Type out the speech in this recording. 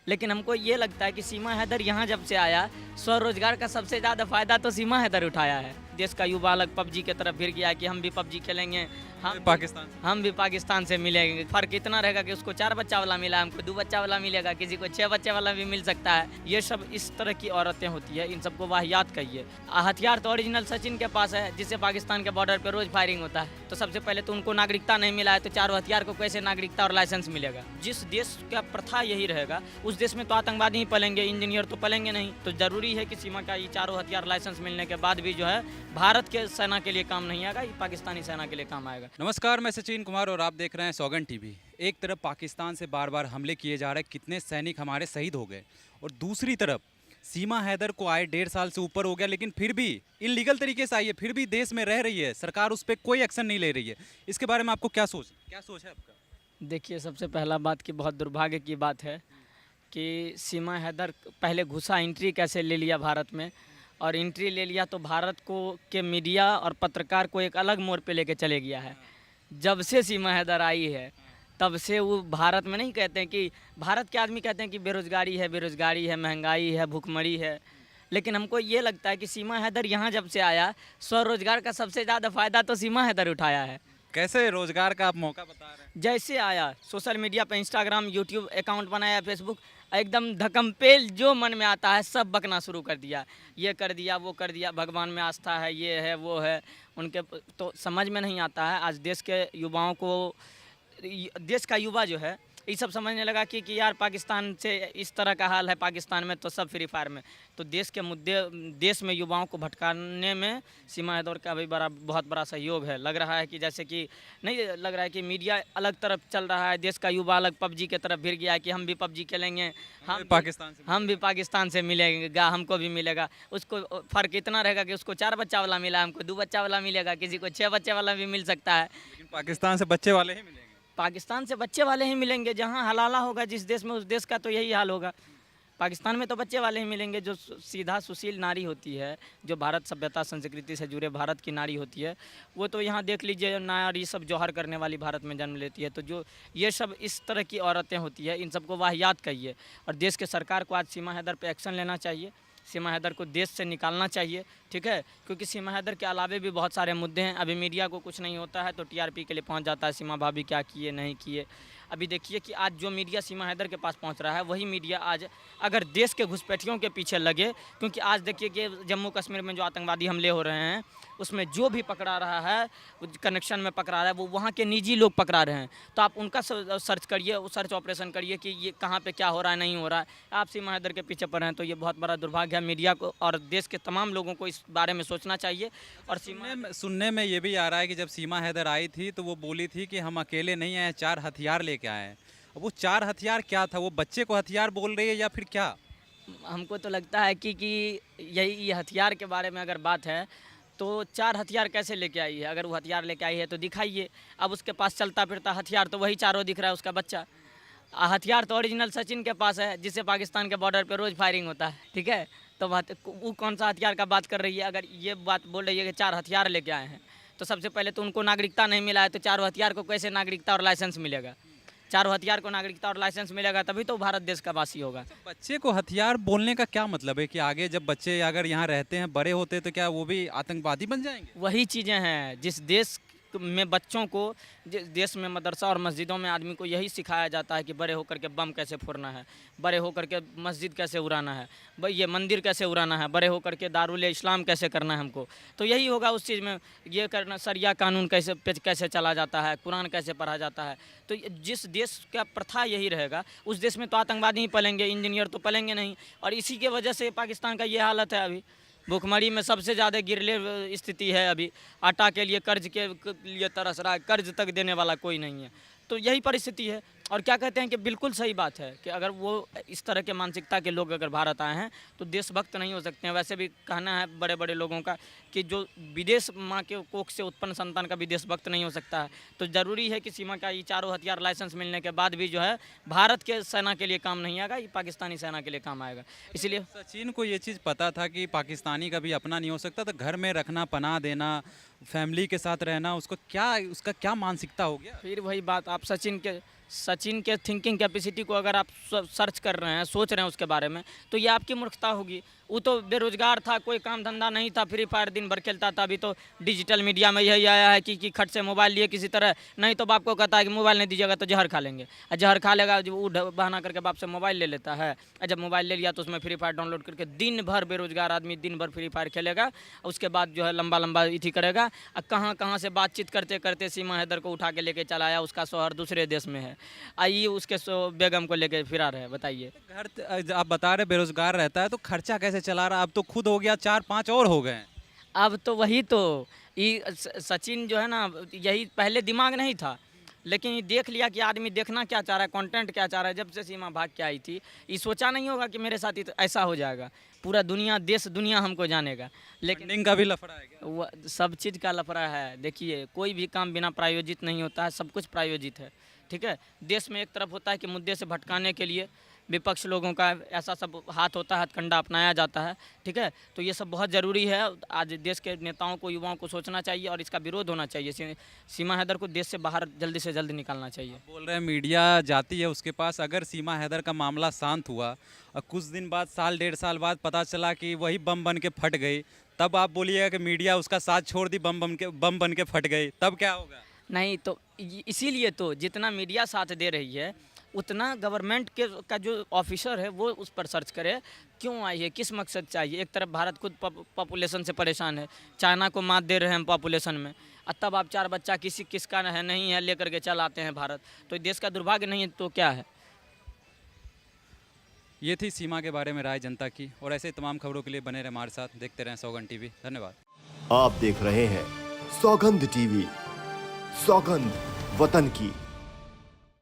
लेकिन हमको ये लगता है कि सीमा हैदर यहाँ जब से आया, स्वरोजगार का सबसे ज़्यादा फ़ायदा तो सीमा हैदर उठाया है। देश का युवा अलग पबजी की तरफ फिर गया कि हम भी पबजी खेलेंगे, पाकिस्तान हम भी पाकिस्तान से मिलेंगे। फ़र्क इतना रहेगा कि उसको 4 बच्चा वाला मिला, हमको 2 बच्चा वाला मिलेगा, किसी को 6 बच्चे वाला भी मिल सकता है। ये सब इस तरह की औरतें होती है, इन सबको वाहियात कहिए। हथियार तो ओरिजिनल सचिन के पास है, जिससे पाकिस्तान के बॉर्डर पर रोज़ फायरिंग होता है। तो सबसे पहले तो उनको नागरिकता नहीं मिला है, तो चारों हथियार को कैसे नागरिकता और लाइसेंस मिलेगा? जिस देश का प्रथा यही रहेगा, उस देश में तो आतंकवादी ही पलेंगे, इंजीनियर तो पलेंगे नहीं। तो ज़रूरी है कि सीमा का ये चारों हथियार लाइसेंस मिलने के बाद भी जो है भारत के सेना के लिए काम नहीं आएगा, ये पाकिस्तानी सेना के लिए काम आएगा। नमस्कार, मैं सचिन कुमार और आप देख रहे हैं सौगन टीवी। एक तरफ पाकिस्तान से बार बार हमले किए जा रहे हैं, कितने सैनिक हमारे शहीद हो गए, और दूसरी तरफ सीमा हैदर को आए 1.5 साल से ऊपर हो गया, लेकिन फिर भी इलीगल तरीके से आई है, फिर भी देश में रह रही है, सरकार उस पर कोई एक्शन नहीं ले रही है। इसके बारे में आपको क्या सोच है आपका? देखिए, सबसे पहला बात की बहुत दुर्भाग्य की बात है कि सीमा हैदर पहले घुसा, एंट्री कैसे ले लिया भारत में, और एंट्री ले लिया तो भारत को के मीडिया और पत्रकार को एक अलग मोड़ पे लेके चले गया है। जब से सीमा हैदर आई है तब से वो भारत में नहीं कहते हैं कि भारत के आदमी कहते हैं कि बेरोज़गारी है, महंगाई है, भूखमरी है। लेकिन हमको ये लगता है कि सीमा हैदर यहाँ जब से आया, स्वरोजगार का सबसे ज़्यादा फ़ायदा तो सीमा हैदर उठाया है। कैसे रोजगार का आप मौका बता रहे हैं? जैसे आया, सोशल मीडिया पे इंस्टाग्राम, यूट्यूब अकाउंट बनाया, फेसबुक, एकदम धकमपेल जो मन में आता है सब बकना शुरू कर दिया। ये कर दिया, वो कर दिया, भगवान में आस्था है, ये है, वो है। उनके तो समझ में नहीं आता है। आज देश के युवाओं को, देश का युवा जो है ये सब समझने लगा कि यार पाकिस्तान से इस तरह का हाल है, पाकिस्तान में तो सब फ्री फायर में। तो देश के मुद्दे, देश में युवाओं को भटकाने में सीमा हैदर का भी बहुत बड़ा सहयोग है। लग रहा है कि जैसे कि नहीं लग रहा है कि मीडिया अलग तरफ चल रहा है, देश का युवा अलग पबजी की तरफ फिर गया है कि हम भी पबजी खेलेंगे, हम भी पाकिस्तान से मिलेगा, हमको भी मिलेगा। उसको फ़र्क इतना रहेगा कि उसको 4 बच्चा वाला मिला, हमको 2 बच्चा वाला मिलेगा, किसी को 6 बच्चे वाला भी मिल सकता है। लेकिन पाकिस्तान से बच्चे वाले ही मिलेंगे। पाकिस्तान से बच्चे वाले ही मिलेंगे, जहाँ हलाला होगा जिस देश में, उस देश का तो यही हाल होगा। पाकिस्तान में तो बच्चे वाले ही मिलेंगे। जो सीधा सुशील नारी होती है, जो भारत सभ्यता संस्कृति से जुड़े भारत की नारी होती है, वो तो यहाँ देख लीजिए, नारी सब जौहर करने वाली भारत में जन्म लेती है। तो जो ये सब इस तरह की औरतें होती है, इन सबको वाहियात कहिए। और देश के सरकार को आज सीमा हैदर पर एक्शन लेना चाहिए, सीमा हैदर को देश से निकालना चाहिए, ठीक है। क्योंकि सीमा हैदर के अलावे भी बहुत सारे मुद्दे हैं। अभी मीडिया को कुछ नहीं होता है तो टीआरपी के लिए पहुंच जाता है, सीमा भाभी क्या किए नहीं किए। अभी देखिए कि आज जो मीडिया सीमा हैदर के पास पहुंच रहा है, वही मीडिया आज अगर देश के घुसपैठियों के पीछे लगे, क्योंकि आज देखिए कि जम्मू कश्मीर में जो आतंकवादी हमले हो रहे हैं, उसमें जो भी पकड़ा रहा है, कनेक्शन में पकड़ा रहा है, वो वहाँ के निजी लोग पकड़ा रहे हैं। तो आप उनका सर्च करिए, सर्च ऑपरेशन करिए कि ये कहाँ पे क्या हो रहा है, नहीं हो रहा है। आप सीमा हैदर के पीछे पड़े हैं, तो ये बहुत बड़ा दुर्भाग्य है। मीडिया को और देश के तमाम लोगों को इस बारे में सोचना चाहिए। और सुनने में ये भी आ रहा है कि जब सीमा हैदर आई थी तो वो बोली थी कि हम अकेले नहीं आए, 4 हथियार लेके आए हैं। अब वो 4 हथियार क्या था? वो बच्चे को हथियार बोल रही है या फिर क्या? हमको तो लगता है कि यही ये हथियार के बारे में अगर बात है, तो 4 हथियार कैसे लेके आई है? अगर वो हथियार लेके आई है तो दिखाइए। अब उसके पास चलता फिरता हथियार तो वही चारों दिख रहा है, उसका बच्चा। हथियार तो ओरिजिनल सचिन के पास है, जिससे पाकिस्तान के बॉर्डर पे रोज़ फायरिंग होता है, ठीक है। तो वो कौन सा हथियार का बात कर रही है? अगर ये बात बोल रही है कि 4 हथियार लेके आए हैं, तो सबसे पहले तो उनको नागरिकता नहीं मिला है, तो चारों हथियार को कैसे नागरिकता और लाइसेंस मिलेगा? चारों हथियार को नागरिकता और लाइसेंस मिलेगा तभी तो भारत देश का वासी होगा। तो बच्चे को हथियार बोलने का क्या मतलब है कि आगे जब बच्चे अगर यहाँ रहते हैं, बड़े होते हैं, तो क्या वो भी आतंकवादी बन जाएंगे? वही चीज़ें हैं जिस देश में बच्चों को, जिस देश में मदरसा और मस्जिदों में आदमी को यही सिखाया जाता है कि बड़े होकर के बम कैसे फोड़ना है, बड़े होकर के मस्जिद कैसे उड़ाना है, भाई ये मंदिर कैसे उड़ाना है, बड़े होकर के दारुल इस्लाम कैसे करना है हमको। तो यही होगा उस चीज़ में, ये करना, शरिया कानून कैसे चला जाता है, कुरान कैसे पढ़ा जाता है। तो जिस देश का प्रथा यही रहेगा, उस देश में तो आतंकवादी ही पलेंगे, इंजीनियर तो पलेंगे नहीं। और इसी के वजह से पाकिस्तान का ये हालत है। अभी भूखमरी में सबसे ज़्यादा गिरले स्थिति है। अभी आटा के लिए कर्ज के लिए तरस रहा है, कर्ज तक देने वाला कोई नहीं है। तो यही परिस्थिति है। और क्या कहते हैं कि बिल्कुल सही बात है कि अगर वो इस तरह के मानसिकता के लोग अगर भारत आए हैं तो देशभक्त नहीं हो सकते हैं। वैसे भी कहना है बड़े बड़े लोगों का कि जो विदेश माँ के कोख से उत्पन्न संतान का भी देशभक्त नहीं हो सकता है। तो ज़रूरी है कि सीमा का ये चारों हथियार लाइसेंस मिलने के बाद भी जो है भारत के सेना के लिए काम नहीं आएगा, ये पाकिस्तानी सेना के लिए काम आएगा। इसलिए सचिन को ये चीज़ पता था कि पाकिस्तानी कभी अपना नहीं हो सकता, तो घर में रखना, पनाह देना, फैमिली के साथ रहना, उसका क्या मानसिकता हो गया? फिर वही बात, आप सचिन के थिंकिंग कैपेसिटी को अगर आप सर्च कर रहे हैं, सोच रहे हैं उसके बारे में, तो ये आपकी मूर्खता होगी। वो तो बेरोजगार था, कोई काम धंधा नहीं था, फ्री फायर दिन भर खेलता था। अभी तो डिजिटल मीडिया में यही आया है कि खट से मोबाइल लिए किसी तरह, नहीं तो बाप को कहता है कि मोबाइल नहीं दीजिएगा तो जहर खा लेंगे। और जहर खा लेगा, जो वो बहाना करके बाप से मोबाइल ले लेता है। और जब मोबाइल ले लिया तो उसमें फ्री फायर डाउनलोड करके दिन भर बेरोजगार आदमी दिन भर फ्री फायर खेलेगा। उसके बाद जो है लंबा लंबा इथी करेगा। और कहाँ कहाँ से बातचीत करते करते सीमा हैदर को उठा के लेके चला आया। उसका शौहर दूसरे देश में है, आइए उसके बेगम को लेके फिरा रहे। बताइए, घर आप बता रहे बेरोजगार रहता है तो खर्चा कैसे चला रहा? अब तो खुद हो गया, 4-5 और हो गए। अब तो वही तो सचिन जो है ना, यही पहले दिमाग नहीं था, लेकिन ये देख लिया कि आदमी देखना क्या चाह रहा है, कंटेंट क्या चाह रहा है। जब से सीमा भाग के आई थी, ये सोचा नहीं होगा कि मेरे साथ ऐसा हो जाएगा। पूरा दुनिया, देश दुनिया हमको जानेगा। लेकिन फंडिंग का भी लफड़ा है क्या? सब चीज़ का लफड़ा है। देखिए, कोई भी काम बिना प्रायोजित नहीं होता है, सब कुछ प्रायोजित है। ठीक है, देश में एक तरफ होता है कि मुद्दे से भटकाने के लिए विपक्ष लोगों का ऐसा सब हाथ होता है, हथकंडा अपनाया जाता है। ठीक है, तो ये सब बहुत ज़रूरी है। आज देश के नेताओं को, युवाओं को सोचना चाहिए और इसका विरोध होना चाहिए। सीमा हैदर को देश से बाहर जल्दी से जल्दी निकालना चाहिए। बोल रहे हैं मीडिया जाती है उसके पास। अगर सीमा हैदर का मामला शांत हुआ और कुछ दिन बाद, साल 1.5 साल बाद पता चला कि वही बम बन के फट गई, तब आप बोलिएगा कि मीडिया उसका साथ छोड़ दी, बम बन के फट गई, तब क्या होगा? नहीं तो इसीलिए तो जितना मीडिया साथ दे रही है, उतना गवर्नमेंट के का जो ऑफिसर है वो उस पर सर्च करे, क्यों आई है, किस मकसद चाहिए। एक तरफ भारत खुद पॉपुलेशन से परेशान है, चाइना को मात दे रहे हैं हम पॉपुलेशन में, और तब आप 4 बच्चा किसका है नहीं है लेकर के चल आते हैं भारत। तो देश का दुर्भाग्य नहीं है तो क्या है। ये थी सीमा के बारे में राय जनता की, और ऐसे तमाम खबरों के लिए बने रहे हमारे साथ, देखते रहें सौगंध टीवी। धन्यवाद। आप देख रहे हैं सौगंध टीवी, सौगंध वतन की।